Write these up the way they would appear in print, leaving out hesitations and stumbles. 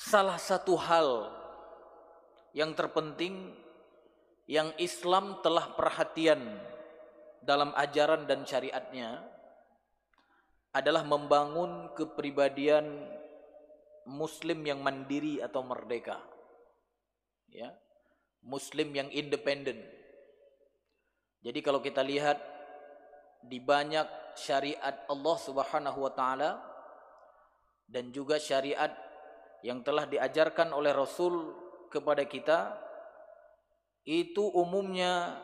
Salah satu hal yang terpenting yang Islam telah perhatian dalam ajaran dan syariatnya adalah membangun kepribadian Muslim yang mandiri atau merdeka, ya, Muslim yang independen. Jadi kalau kita lihat di banyak syariat Allah Subhanahu wa taala dan juga syariat yang telah diajarkan oleh Rasul kepada kita, itu umumnya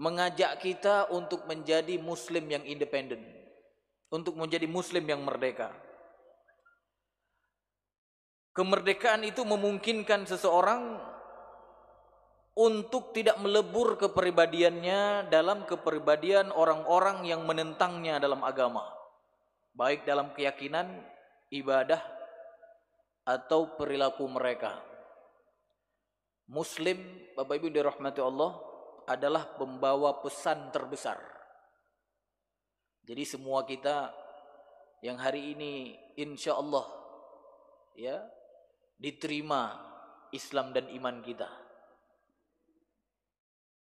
mengajak kita untuk menjadi Muslim yang independen, untuk menjadi Muslim yang merdeka. Kemerdekaan itu memungkinkan seseorang untuk tidak melebur kepribadiannya dalam kepribadian orang-orang yang menentangnya dalam agama, baik dalam keyakinan, ibadah, atau perilaku mereka. Muslim, Bapak Ibu dirahmati Allah, adalah pembawa pesan terbesar. Jadi semua kita yang hari ini insya Allah, ya, diterima Islam dan iman kita.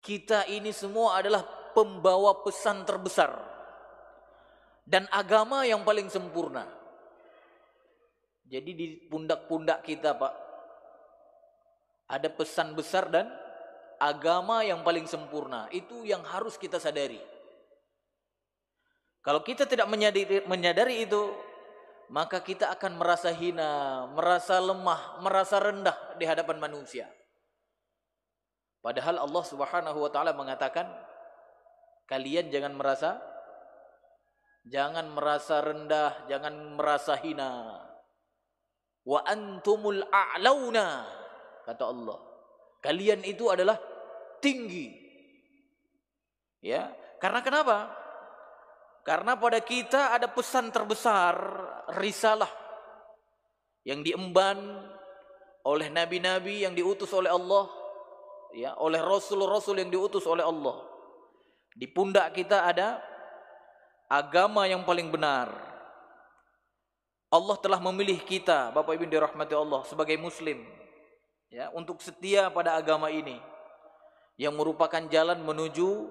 Kita ini semua adalah pembawa pesan terbesar dan agama yang paling sempurna. Jadi di pundak-pundak kita, Pak, ada pesan besar dan agama yang paling sempurna. Itu yang harus kita sadari. Kalau kita tidak menyadari itu, maka kita akan merasa hina, merasa lemah, merasa rendah di hadapan manusia. Padahal Allah Subhanahu wa taala mengatakan, kalian jangan merasa rendah, jangan merasa hina. Wa antumul a'launa, kata Allah. Kalian itu adalah tinggi. Ya, karena kenapa? Karena pada kita ada pesan terbesar, risalah yang diemban oleh nabi-nabi yang diutus oleh Allah, ya, oleh rasul-rasul yang diutus oleh Allah. Di pundak kita ada agama yang paling benar. Allah telah memilih kita, Bapak Ibu dirahmati Allah, sebagai muslim, ya, untuk setia pada agama ini yang merupakan jalan menuju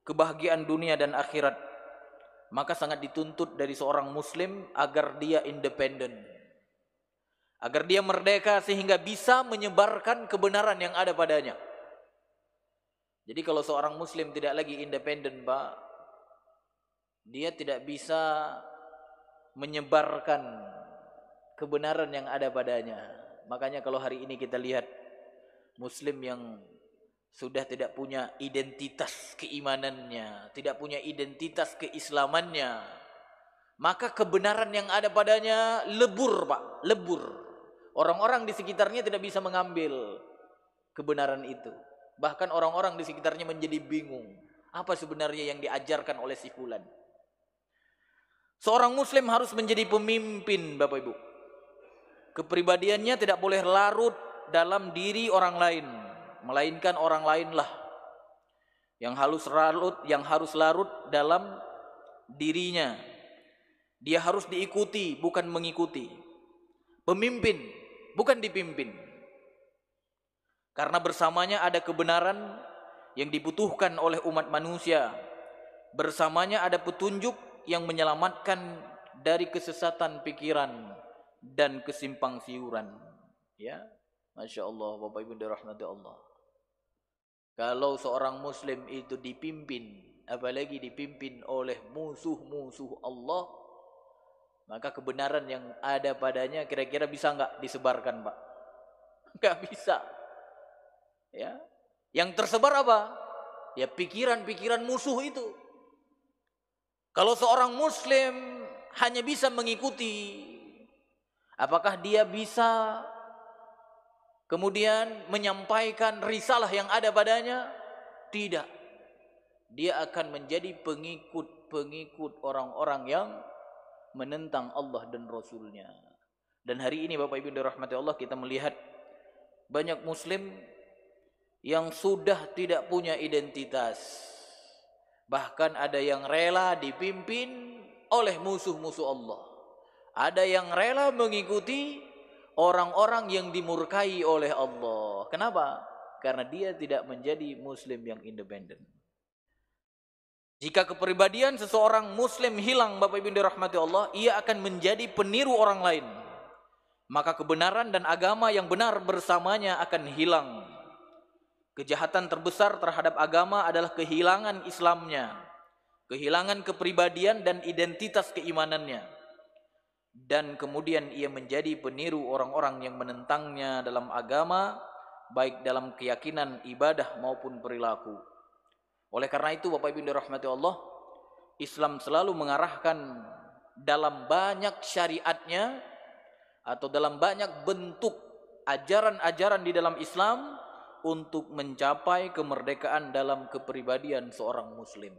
kebahagiaan dunia dan akhirat. Maka sangat dituntut dari seorang muslim agar dia independen, agar dia merdeka sehingga bisa menyebarkan kebenaran yang ada padanya. Jadi kalau seorang muslim tidak lagi independen, Pak, dia tidak bisa menyebarkan kebenaran yang ada padanya. Makanya kalau hari ini kita lihat muslim yang sudah tidak punya identitas keimanannya, tidak punya identitas keislamannya, maka kebenaran yang ada padanya lebur, Pak, lebur. Orang-orang di sekitarnya tidak bisa mengambil kebenaran itu. Bahkan orang-orang di sekitarnya menjadi bingung, apa sebenarnya yang diajarkan oleh si fulan. Seorang muslim harus menjadi pemimpin, Bapak Ibu. Kepribadiannya tidak boleh larut dalam diri orang lain, melainkan orang lainlah yang harus larut dalam dirinya. Dia harus diikuti, bukan mengikuti. Pemimpin, bukan dipimpin. Karena bersamanya ada kebenaran yang dibutuhkan oleh umat manusia. Bersamanya ada petunjuk yang menyelamatkan dari kesesatan pikiran dan kesimpang siuran. Ya, Masya Allah, Bapak Ibu dirahmati Allah. Kalau seorang muslim itu dipimpin, apalagi dipimpin oleh musuh-musuh Allah, maka kebenaran yang ada padanya kira-kira bisa enggak disebarkan, Pak? Enggak bisa. Ya. Yang tersebar apa? Ya pikiran-pikiran musuh itu. Kalau seorang muslim hanya bisa mengikuti, apakah dia bisa kemudian menyampaikan risalah yang ada padanya? Tidak. Dia akan menjadi pengikut orang-orang yang menentang Allah dan Rasulnya. Dan hari ini Bapak Ibu dirahmati Allah, kita melihat banyak muslim yang sudah tidak punya identitas. Bahkan ada yang rela dipimpin oleh musuh-musuh Allah. Ada yang rela mengikuti orang-orang yang dimurkai oleh Allah. Kenapa? Karena dia tidak menjadi muslim yang independen. Jika kepribadian seseorang muslim hilang, Bapak Ibu dirahmati Allah, ia akan menjadi peniru orang lain. Maka kebenaran dan agama yang benar bersamanya akan hilang. Kejahatan terbesar terhadap agama adalah kehilangan Islamnya, kehilangan kepribadian dan identitas keimanannya. Dan kemudian ia menjadi peniru orang-orang yang menentangnya dalam agama, baik dalam keyakinan, ibadah maupun perilaku. Oleh karena itu Bapak Ibu dirahmati Allah, Islam selalu mengarahkan dalam banyak syariatnya atau dalam banyak bentuk ajaran-ajaran di dalam Islam untuk mencapai kemerdekaan dalam kepribadian seorang muslim.